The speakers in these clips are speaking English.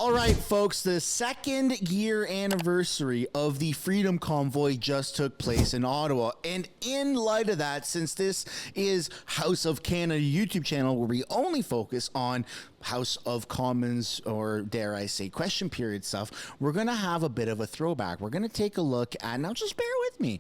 All right, folks, the second year anniversary of the Freedom Convoy just took place in Ottawa. And in light of that, since this is House of Canada YouTube channel where we only focus on House of Commons, or dare I say question period stuff, we're going to have a bit of a throwback. We're going to take a look at, now just bear with me,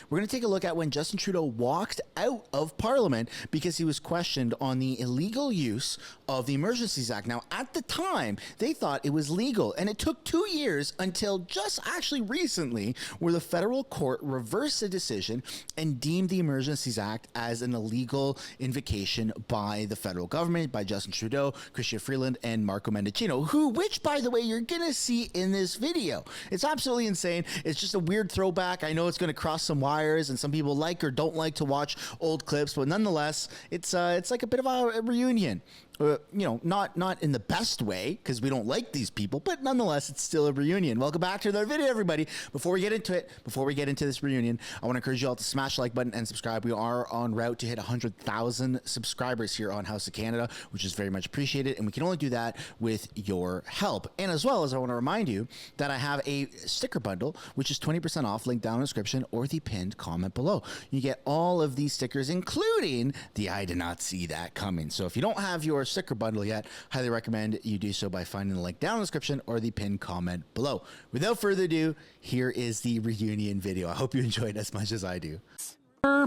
we're going to take a look at when Justin Trudeau walked out of Parliament because he was questioned on the illegal use of the Emergencies Act. Now, at the time, they thought it was legal, and it took 2 years until just actually recently where the federal court reversed the decision and deemed the Emergencies Act as an illegal invocation by the federal government, by Justin Trudeau, Chrystia Freeland, and Marco Mendicino, which, by the way, you're going to see in this video. It's absolutely insane. It's just a weird throwback. I know it's going to cross some wires, and some people like or don't like to watch old clips, but nonetheless, it's like a bit of a reunion. Not in the best way, because we don't like these people, but nonetheless, it's still a reunion. Welcome back to another video, everybody. Before we get into this reunion, I want to encourage you all to smash the like button and subscribe. We are en route to hit 100,000 subscribers here on House of Canada, which is very much appreciated, and we can only do that with your help. And as well as I want to remind you that I have a sticker bundle, which is 20% off, link down in the description or the pinned comment below. You get all of these stickers, including the I did not see that coming. So if you don't have your sticker bundle yet, highly recommend you do so by finding the link down in the description or the pinned comment below. Without further ado, here is the reunion video. I hope you enjoyed as much as I do.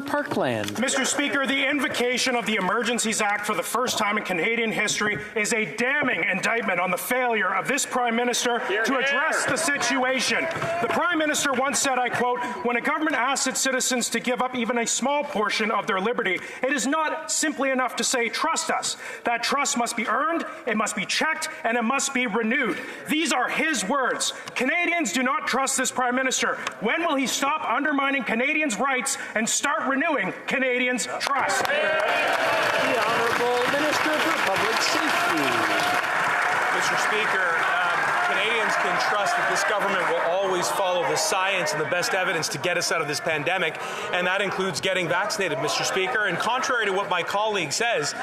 Parkland. Mr. Speaker, the invocation of the Emergencies Act for the first time in Canadian history is a damning indictment on the failure of this Prime Minister to address the situation. The Prime Minister once said, I quote, "When a government asks its citizens to give up even a small portion of their liberty, it is not simply enough to say, trust us. That trust must be earned, it must be checked, and it must be renewed." These are his words. Canadians do not trust this Prime Minister. When will he stop undermining Canadians' rights and start renewing Canadians' trust? The Honourable Minister for Public Safety. Mr. Speaker, Canadians can trust that this government will always follow the science and the best evidence to get us out of this pandemic, and that includes getting vaccinated, Mr. Speaker. And contrary to what my colleague says,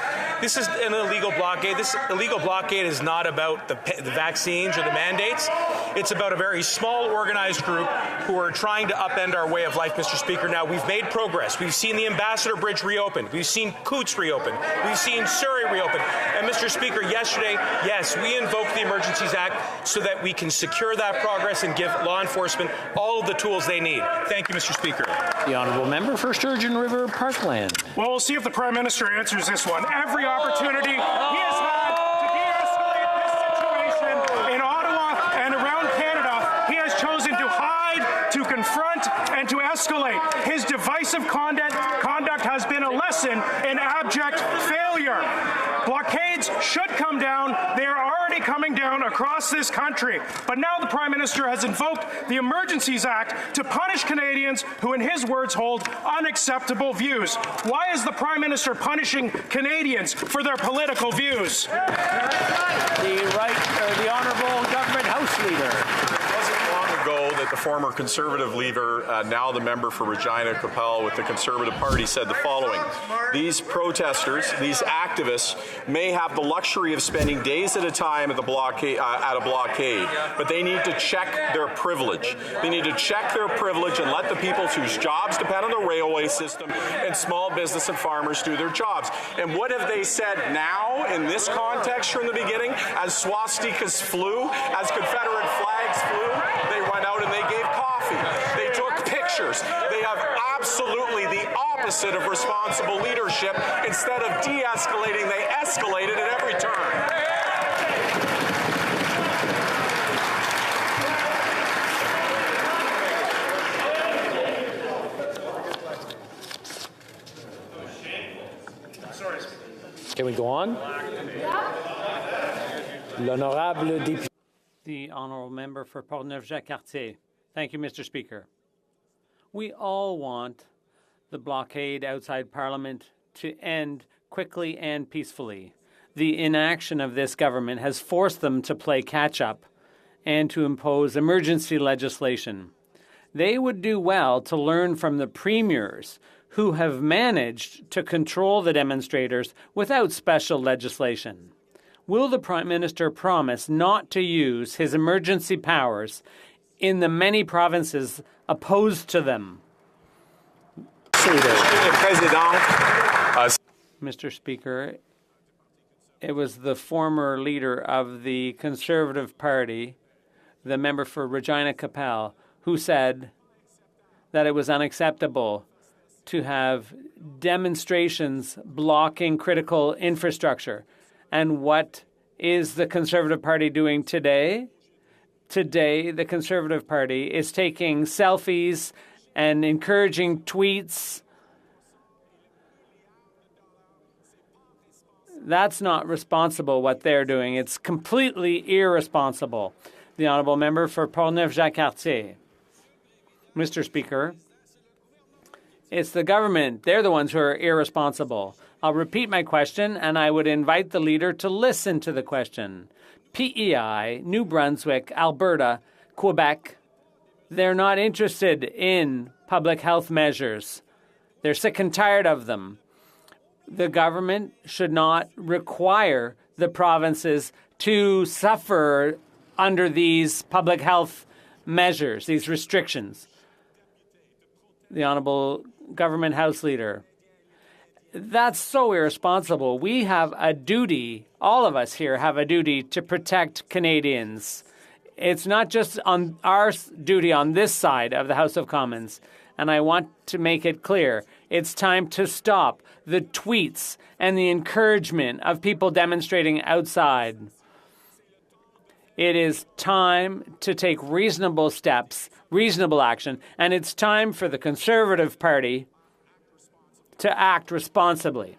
this is an illegal blockade. This illegal blockade is not about the vaccines or the mandates. It's about a very small, organized group who are trying to upend our way of life, Mr. Speaker. Now, we've made progress. We've seen the Ambassador Bridge reopened. We've seen Coots reopened. We've seen Surrey reopened. And, Mr. Speaker, yesterday, yes, we invoked the Emergencies Act so that we can secure that progress and give law enforcement all of the tools they need. Thank you, Mr. Speaker. The Honourable Member for Sturgeon River Parkland. Well, we'll see if the Prime Minister answers this one. Every opportunity he has had to de-escalate this situation in Ottawa and around Canada, he has chosen to hide, to confront, and to escalate. His divisive conduct has been a lesson in abject failure. Blockades should come down. They are already coming down across this country. But now the Prime Minister has invoked the Emergencies Act to punish Canadians who, in his words, hold unacceptable views. Why is the Prime Minister punishing Canadians for their political views? The Honourable Government House Leader. That the former Conservative leader, now the member for Regina Capel with the Conservative Party, said the following: "These protesters, these activists, may have the luxury of spending days at a time at a blockade, but they need to check their privilege. They need to check their privilege and let the people whose jobs depend on the railway system and small business and farmers do their jobs." And what have they said now in this context from the beginning? As swastikas flew, as Confederate flags flew, they went out and they gave coffee. They took pictures. They have absolutely the opposite of responsible leadership. Instead of de-escalating, they escalated at every turn. Can we go on? L'honorable député. The Honourable Member for Portneuf-Jacques-Cartier. Thank you, Mr. Speaker. We all want the blockade outside Parliament to end quickly and peacefully. The inaction of this government has forced them to play catch-up and to impose emergency legislation. They would do well to learn from the premiers who have managed to control the demonstrators without special legislation. Will the Prime Minister promise not to use his emergency powers in the many provinces opposed to them? Mr. Speaker, it was the former leader of the Conservative Party, the member for Regina Capel, who said that it was unacceptable to have demonstrations blocking critical infrastructure. And what is the Conservative Party doing today? Today, the Conservative Party is taking selfies and encouraging tweets. That's not responsible, what they're doing. It's completely irresponsible. The Honourable Member for Poilievre. Mr. Speaker, it's the government. They're the ones who are irresponsible. I'll repeat my question, and I would invite the leader to listen to the question. PEI, New Brunswick, Alberta, Quebec, they're not interested in public health measures. They're sick and tired of them. The government should not require the provinces to suffer under these public health measures, these restrictions. The Honourable Government House Leader. That's so irresponsible. We have a duty, all of us here have a duty to protect Canadians. It's not just on our duty on this side of the House of Commons. And I want to make it clear, it's time to stop the tweets and the encouragement of people demonstrating outside. It is time to take reasonable steps, reasonable action, and it's time for the Conservative Party to act responsibly.